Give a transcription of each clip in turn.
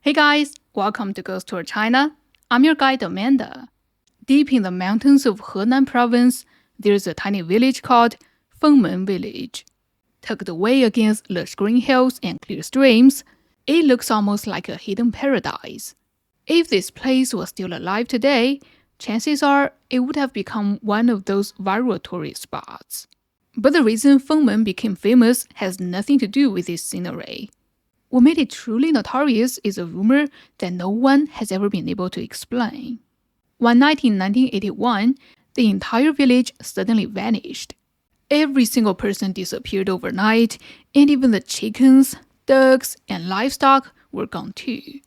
Hey guys, welcome to Ghost Tour China. I'm your guide Amanda. Deep in the mountains of Henan province, there's a tiny village called Fengmen Village. Tucked away against lush green hills and clear streams, it looks almost like a hidden paradise. If this place was still alive today, chances are it would have become one of those viral tourist spots. But the reason Fengmen became famous has nothing to do with its scenery. What made it truly notorious is a rumor that no one has ever been able to explain. One night in 1981, the entire village suddenly vanished. Every single person disappeared overnight, and even the chickens, ducks, and livestock were gone too.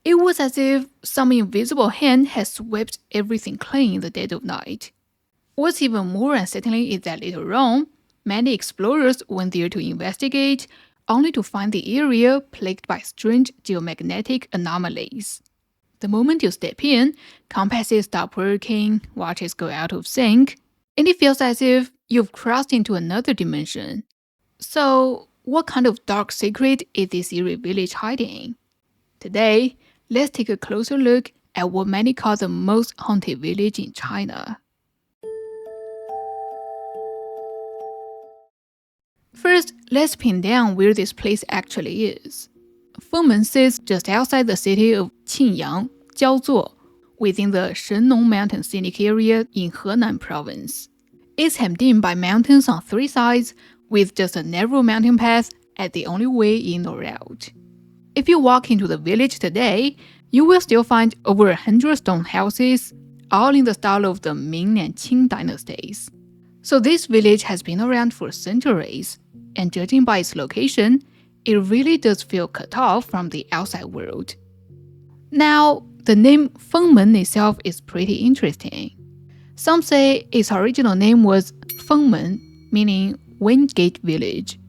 It was as if some invisible hand had swept everything clean in the dead of night. What's even more unsettling is that later on, many explorers went there to investigate, only to find the area plagued by strange geomagnetic anomalies. The moment you step in, compasses stop working, watches go out of sync, and it feels as if you've crossed into another dimension. So, what kind of dark secret is this eerie village hiding? Today, let's take a closer look at what many call the most haunted village in China. First, let's pin down where this place actually is. Fengmen sits just outside the city of Qinyang, Jiaozuo, within the Shenong Mountain Scenic Area in Henan province. It's hemmed in by mountains on three sides, with just a narrow mountain path as the only way in or out. If you walk into the village today, you will still find over 100 stone houses, all in the style of the Ming and Qing dynasties. So this village has been around for centuries, and judging by its location, it really does feel cut off from the outside world. Now, the name Fengmen itself is pretty interesting. Some say its original name was Fengmen, meaning Wind Gate Village.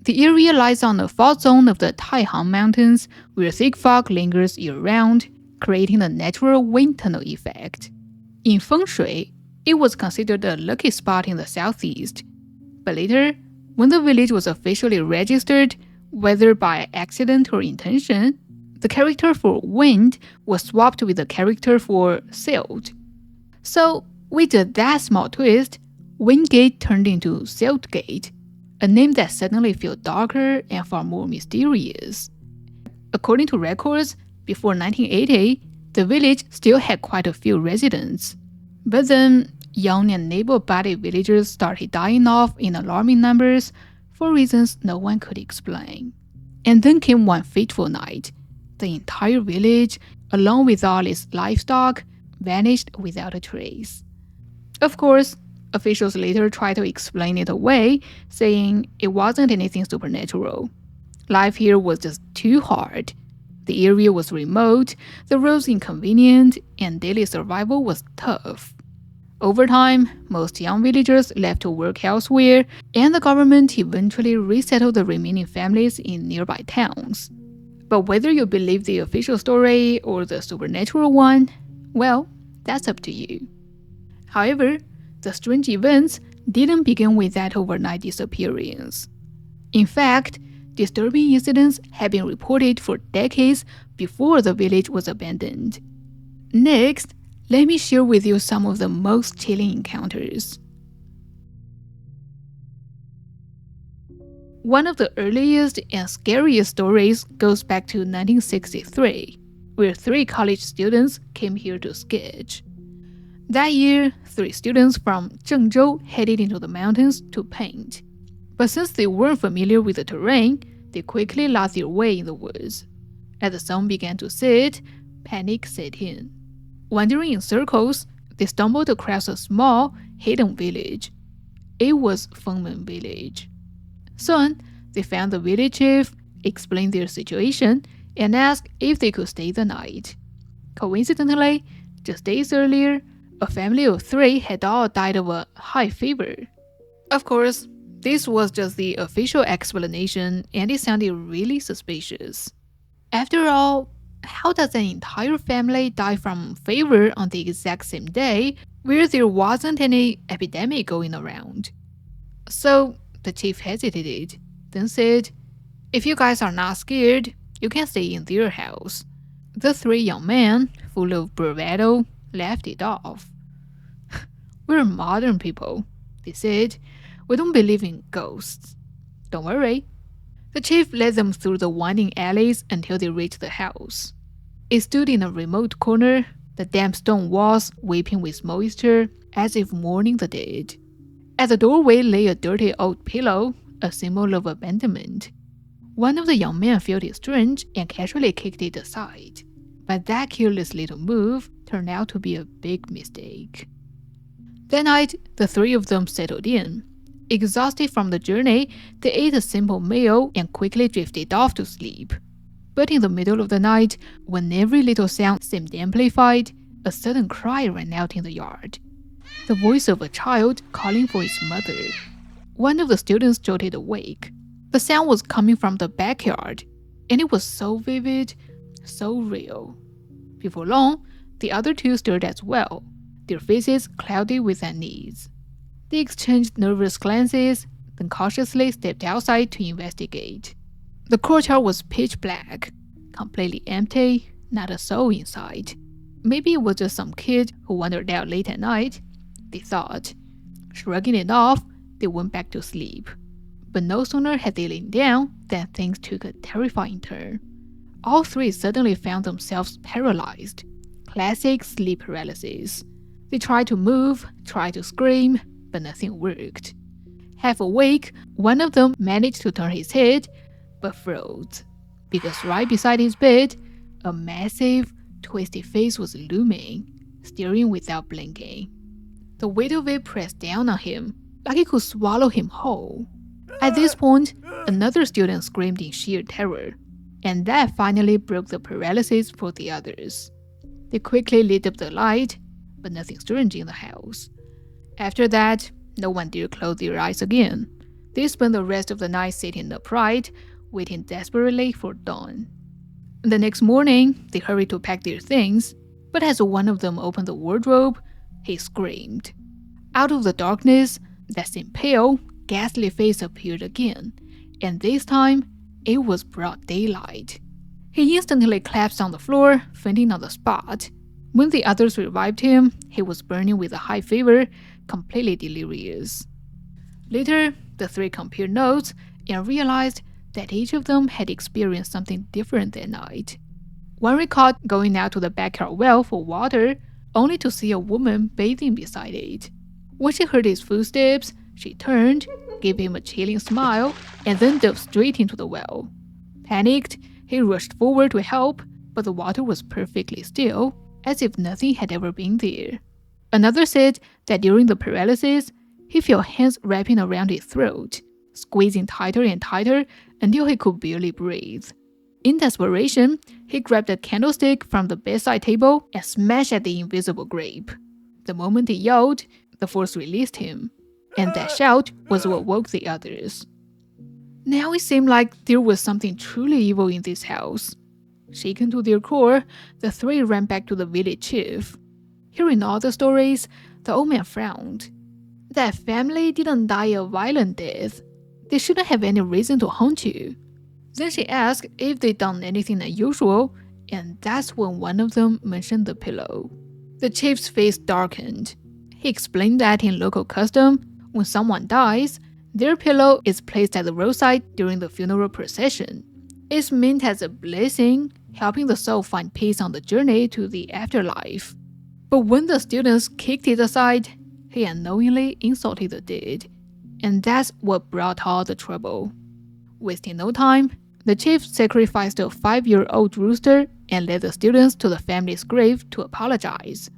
The area lies on the fault zone of the Taihang Mountains, where thick fog lingers year-round, creating a natural wind tunnel effect. In Feng Shui, it was considered a lucky spot in the southeast. But later, when the village was officially registered, whether by accident or intention, the character for wind was swapped with the character for sailed. So, with that small twist, Windgate turned into Sailed-gate, a name that suddenly feels darker and far more mysterious. According to records, before 1980, the village still had quite a few residents. But then, young and able-bodied villagers started dying off in alarming numbers for reasons no one could explain. And then came one fateful night. The entire village, along with all its livestock, vanished without a trace. Of course, officials later tried to explain it away, saying it wasn't anything supernatural. Life here was just too hard. The area was remote, the roads inconvenient, and daily survival was tough. Over time, most young villagers left to work elsewhere, and the government eventually resettled the remaining families in nearby towns. But whether you believe the official story or the supernatural one, well, that's up to you. However, the strange events didn't begin with that overnight disappearance. In fact, disturbing incidents had been reported for decades before the village was abandoned. Next, let me share with you some of the most chilling encounters. One of the earliest and scariest stories goes back to 1963, where 3 college students came here to sketch. That year, 3 students from Zhengzhou headed into the mountains to paint. But since they weren't familiar with the terrain, they quickly lost their way in the woods. As the sun began to set, panic set in. Wandering in circles, they stumbled across a small, hidden village. It was Fengmen Village. Soon, they found the village chief, explained their situation, and asked if they could stay the night. Coincidentally, just days earlier, a family of 3 had all died of a high fever. Of course, this was just the official explanation, and it sounded really suspicious. After all, how does an entire family die from fever on the exact same day where there wasn't any epidemic going around? So, the chief hesitated, then said, "If you guys are not scared, you can stay in their house. The three young men, full of bravado, laughed it off. "We're modern people," they said. "We don't believe in ghosts. Don't worry." The chief led them through the winding alleys until they reached the house. It stood in a remote corner, the damp stone walls weeping with moisture as if mourning the dead. At the doorway lay a dirty old pillow, a symbol of abandonment. One of the young men felt it strange and casually kicked it aside. But that careless little move turned out to be a big mistake. That night, the three of them settled in. Exhausted from the journey, they ate a simple meal and quickly drifted off to sleep. But in the middle of the night, when every little sound seemed amplified, a sudden cry rang out in the yard. The voice of a child calling for his mother. One of the students jolted awake. The sound was coming from the backyard, and it was so vivid, so real. Before long, the other two stirred as well, their faces clouded with unease. They exchanged nervous glances, then cautiously stepped outside to investigate. The courtyard was pitch black, completely empty, not a soul inside. Maybe it was just some kid who wandered out late at night, they thought. Shrugging it off, they went back to sleep. But no sooner had they lain down than things took a terrifying turn. All three suddenly found themselves paralyzed. Classic sleep paralysis. They tried to move, tried to scream, but nothing worked. Half awake, one of them managed to turn his head, but froze, because right beside his bed, a massive, twisted face was looming, staring without blinking. The weight of it pressed down on him, like it could swallow him whole. At this point, another student screamed in sheer terror, and that finally broke the paralysis for the others. They quickly lit up the light, but nothing strange in the house. After that, no one dared close their eyes again. They spent the rest of the night sitting upright, waiting desperately for dawn. The next morning, they hurried to pack their things, but as one of them opened the wardrobe, he screamed. Out of the darkness, that same pale, ghastly face appeared again, and this time, it was broad daylight. He instantly collapsed on the floor, fainting on the spot. When the others revived him, he was burning with a high fever, completely delirious. Later, the three compared notes and realized that each of them had experienced something different that night. One recalled going out to the backyard well for water, only to see a woman bathing beside it. When she heard his footsteps, she turned, gave him a chilling smile, and then dove straight into the well. Panicked, he rushed forward to help, but the water was perfectly still, as if nothing had ever been there. Another said that during the paralysis, he felt hands wrapping around his throat, squeezing tighter and tighter until he could barely breathe. In desperation, he grabbed a candlestick from the bedside table and smashed at the invisible grape. The moment he yelled, the force released him, and that shout was what woke the others. Now it seemed like there was something truly evil in this house. Shaken to their core, the three ran back to the village chief. Hearing all the stories, the old man frowned. That family didn't die a violent death. They shouldn't have any reason to haunt you. Then she asked if they'd done anything unusual, and that's when one of them mentioned the pillow. The chief's face darkened. He explained that in local custom, when someone dies, their pillow is placed at the roadside during the funeral procession. It's meant as a blessing, helping the soul find peace on the journey to the afterlife. But when the students kicked it aside, he unknowingly insulted the dead, and that's what brought all the trouble. Wasting no time, the chief sacrificed a 5-year-old rooster and led the students to the family's grave to apologize.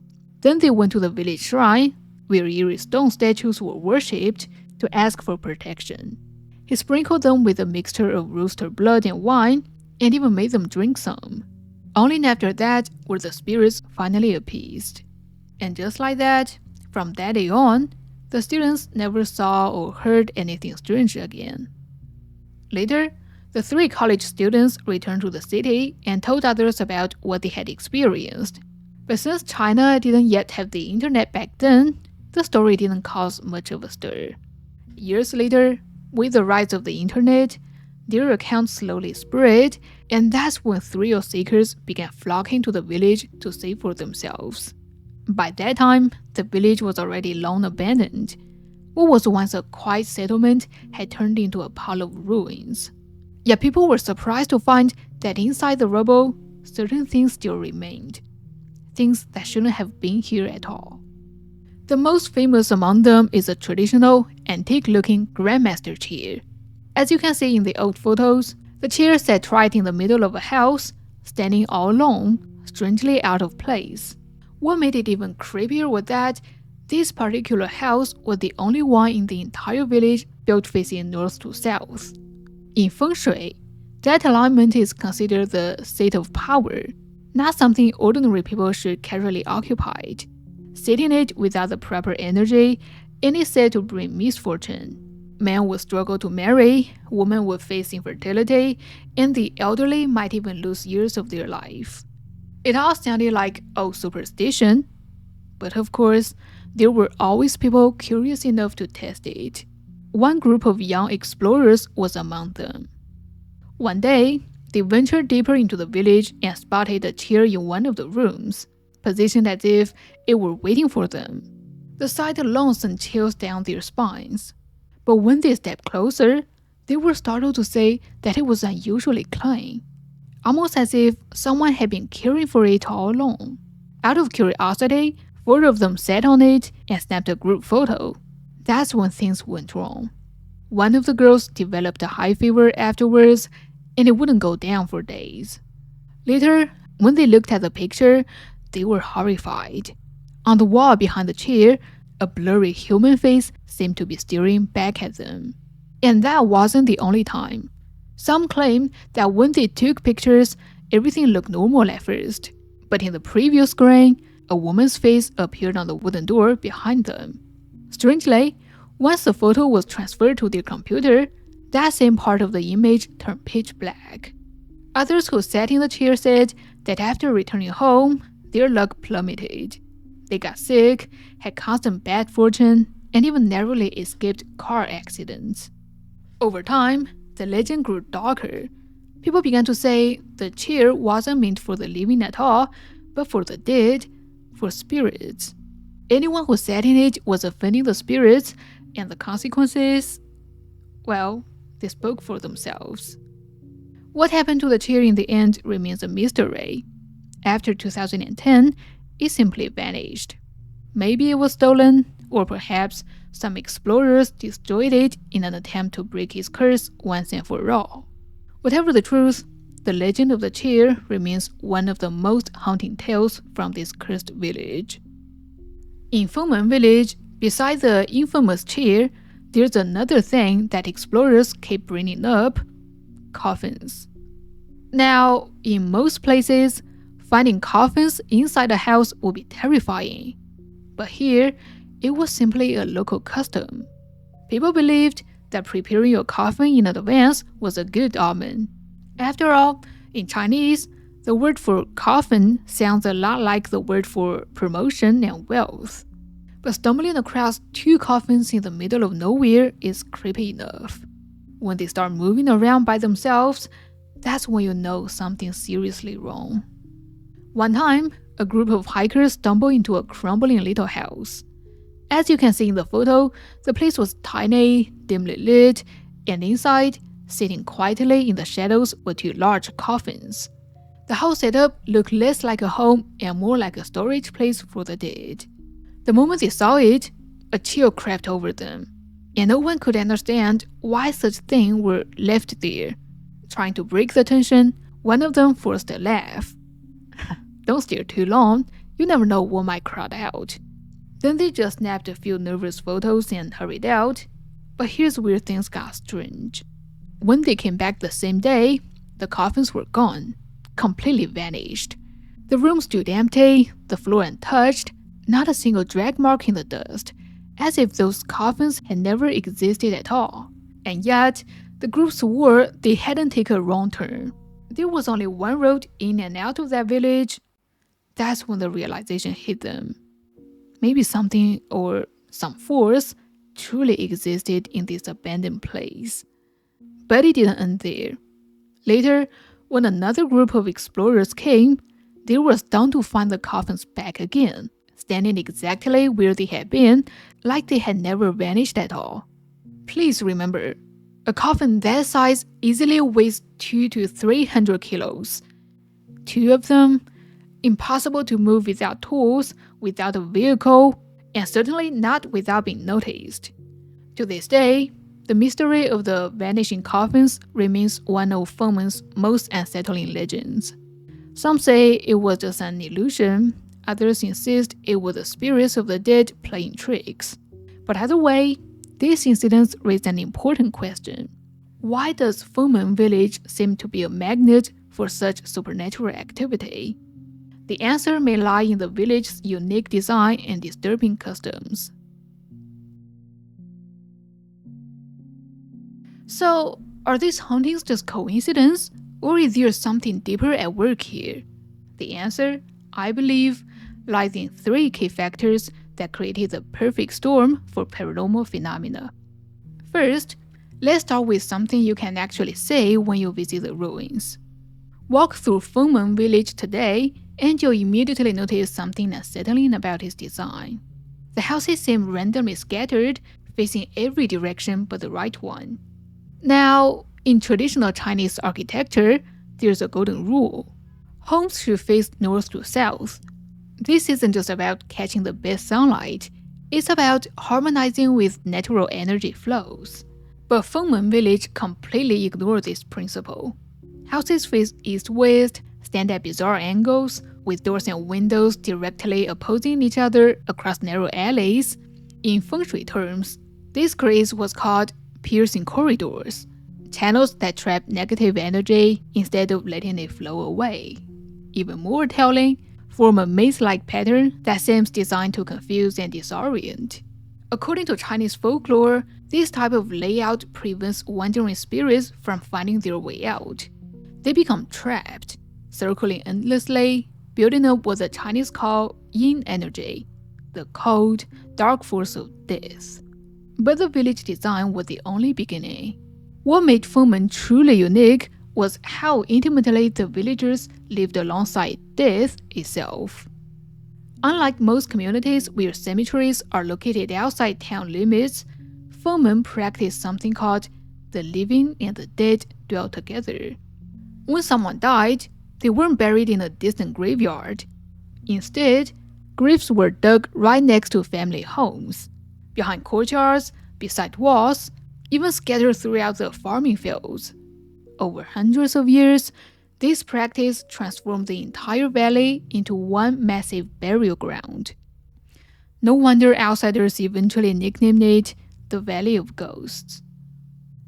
Then they went to the village shrine, where eerie stone statues were worshipped, to ask for protection. He sprinkled them with a mixture of rooster blood and wine, and even made them drink some. Only after that were the spirits finally appeased. And just like that, from that day on, the students never saw or heard anything strange again. Later, the 3 college students returned to the city and told others about what they had experienced. But since China didn't yet have the internet back then, the story didn't cause much of a stir. Years later, with the rise of the internet, their accounts slowly spread, And that's when thrill seekers began flocking to the village to see for themselves. By that time, the village was already long abandoned. What was once a quiet settlement had turned into a pile of ruins. Yet people were surprised to find that inside the rubble, certain things still remained. Things that shouldn't have been here at all. The most famous among them is a traditional, antique-looking grandmaster chair. As you can see in the old photos, the chair sat right in the middle of a house, standing all alone, strangely out of place. What made it even creepier was that this particular house was the only one in the entire village built facing north to south. In Feng Shui, that alignment is considered the seat of power, not something ordinary people should casually occupy. Sitting it without the proper energy, it is said to bring misfortune. Men would struggle to marry, women would face infertility, and the elderly might even lose years of their life. It all sounded like old superstition, but of course, there were always people curious enough to test it. One group of young explorers was among them. One day, they ventured deeper into the village and spotted a chair in one of the rooms, positioned as if it were waiting for them. The sight alone sent chills down their spines. But when they stepped closer, they were startled to say that it was unusually clean, almost as if someone had been caring for it all along. Out of curiosity, 4 of them sat on it and snapped a group photo. That's when things went wrong. One of the girls developed a high fever afterwards, and it wouldn't go down for days. Later, when they looked at the picture, they were horrified. On the wall behind the chair, a blurry human face seemed to be staring back at them. And that wasn't the only time. Some claimed that when they took pictures, everything looked normal at first. But in the previous screen, a woman's face appeared on the wooden door behind them. Strangely, once the photo was transferred to their computer, that same part of the image turned pitch black. Others who sat in the chair said that after returning home, their luck plummeted. They got sick, had constant bad fortune, and even narrowly escaped car accidents. Over time, the legend grew darker. People began to say the chair wasn't meant for the living at all, but for the dead, for spirits. Anyone who sat in it was offending the spirits, and the consequences, well, they spoke for themselves. What happened to the chair in the end remains a mystery. After 2010, it simply vanished. Maybe it was stolen, or perhaps some explorers destroyed it in an attempt to break its curse once and for all. Whatever the truth, the legend of the chair remains one of the most haunting tales from this cursed village. In Fengmen Village, beside the infamous chair, there's another thing that explorers keep bringing up: coffins. Now, in most places, finding coffins inside a house would be terrifying. But here, it was simply a local custom. People believed that preparing your coffin in advance was a good omen. After all, in Chinese, the word for coffin sounds a lot like the word for promotion and wealth. But stumbling across 2 coffins in the middle of nowhere is creepy enough. When they start moving around by themselves, that's when you know something's seriously wrong. One time, a group of hikers stumbled into a crumbling little house. As you can see in the photo, the place was tiny, dimly lit, and inside, sitting quietly in the shadows, were 2 large coffins. The whole setup looked less like a home and more like a storage place for the dead. The moment they saw it, a chill crept over them, and no one could understand why such things were left there. Trying to break the tension, one of them forced a laugh. Don't stare too long, you never know what might crowd out. Then they just snapped a few nervous photos and hurried out. But here's where things got strange. When they came back the same day, the coffins were gone, completely vanished. The room stood empty, the floor untouched, not a single drag mark in the dust, as if those coffins had never existed at all. And yet, the group swore they hadn't taken a wrong turn. There was only one road in and out of that village. That's when the realization hit them. Maybe something or some force truly existed in this abandoned place. But it didn't end there. Later, When another group of explorers came, they were stunned to find the coffins back again, standing exactly where they had been, like they had never vanished at all. Please remember, a coffin that size easily weighs 200 to 300 kilos. 2 of them, impossible to move without tools, without a vehicle, and certainly not without being noticed. To this day, the mystery of the vanishing coffins remains one of Fengmen's most unsettling legends. Some say it was just an illusion, others insist it was the spirits of the dead playing tricks. But either way, these incidents raise an important question. Why does Fengmen Village seem to be a magnet for such supernatural activity? The answer may lie in the village's unique design and disturbing customs. So, are these hauntings just coincidence, or is there something deeper at work here? The answer, I believe, lies in 3 key factors that created the perfect storm for paranormal phenomena. First, let's start with something you can actually say when you visit the ruins. Walk through Fengmen Village today, and you'll immediately notice something unsettling about its design. The houses seem randomly scattered, facing every direction but the right one. Now, in traditional Chinese architecture, there's a golden rule. Homes should face north to south. This isn't just about catching the best sunlight, it's about harmonizing with natural energy flows. But Fengmen Village completely ignored this principle. Houses face east-west, stand at bizarre angles, with doors and windows directly opposing each other across narrow alleys. In feng shui terms, this creates what's called piercing corridors, channels that trap negative energy instead of letting it flow away. Even more telling, form a maze-like pattern that seems designed to confuse and disorient. According to Chinese folklore, this type of layout prevents wandering spirits from finding their way out. They become trapped, circling endlessly, building up what the Chinese call yin energy, the cold, dark force of death. But the village design was the only beginning. What made Fengmen truly unique was how intimately the villagers lived alongside death itself. Unlike most communities where cemeteries are located outside town limits, Fengmen practiced something called the living and the dead dwell together. When someone died, they weren't buried in a distant graveyard. Instead, graves were dug right next to family homes, behind courtyards, beside walls, even scattered throughout the farming fields. Over hundreds of years, this practice transformed the entire valley into one massive burial ground. No wonder outsiders eventually nicknamed it the Valley of Ghosts.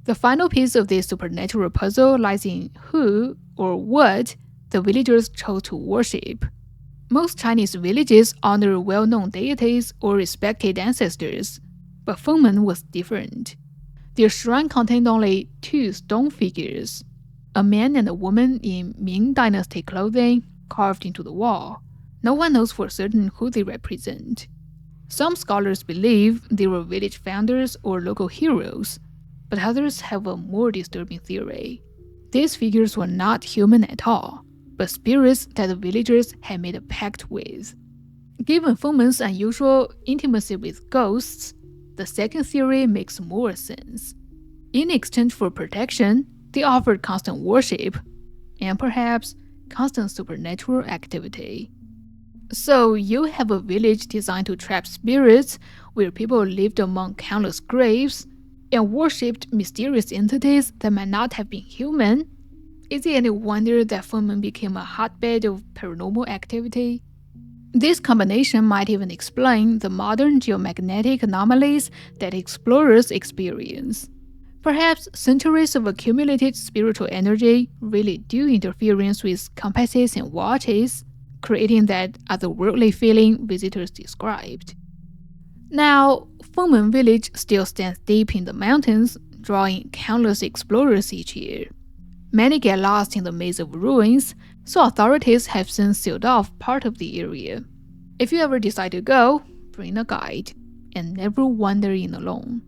The final piece of this supernatural puzzle lies in who or what the villagers chose to worship. Most Chinese villages honor well-known deities or respected ancestors, but Fengmen was different. Their shrine contained only 2 stone figures, a man and a woman in Ming Dynasty clothing carved into the wall. No one knows for certain who they represent. Some scholars believe they were village founders or local heroes, but others have a more disturbing theory. These figures were not human at all, but spirits that the villagers had made a pact with. Given Fengmen's unusual intimacy with ghosts, the second theory makes more sense. In exchange for protection, they offered constant worship, and perhaps constant supernatural activity. So you have a village designed to trap spirits, where people lived among countless graves, and worshipped mysterious entities that might not have been human. Is it any wonder that Fengmen became a hotbed of paranormal activity? This combination might even explain the modern geomagnetic anomalies that explorers experience. Perhaps centuries of accumulated spiritual energy really do interference with compasses and watches, creating that otherworldly feeling visitors described. Now, Fengmen Village still stands deep in the mountains, drawing countless explorers each year. Many get lost in the maze of ruins, so authorities have since sealed off part of the area. If you ever decide to go, bring a guide, and never wander in alone.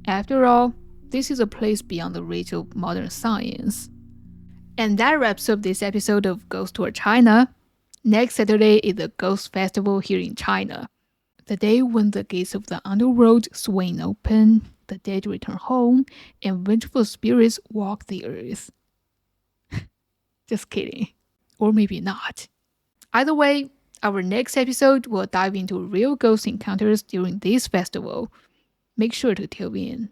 After all, this is a place beyond the reach of modern science. And that wraps up this episode of Ghost Tour China. Next Saturday is the Ghost Festival here in China. The day when the gates of the underworld swing open, the dead return home, and vengeful spirits walk the earth. Just kidding. Or maybe not. Either way, our next episode will dive into real ghost encounters during this festival. Make sure to tune in.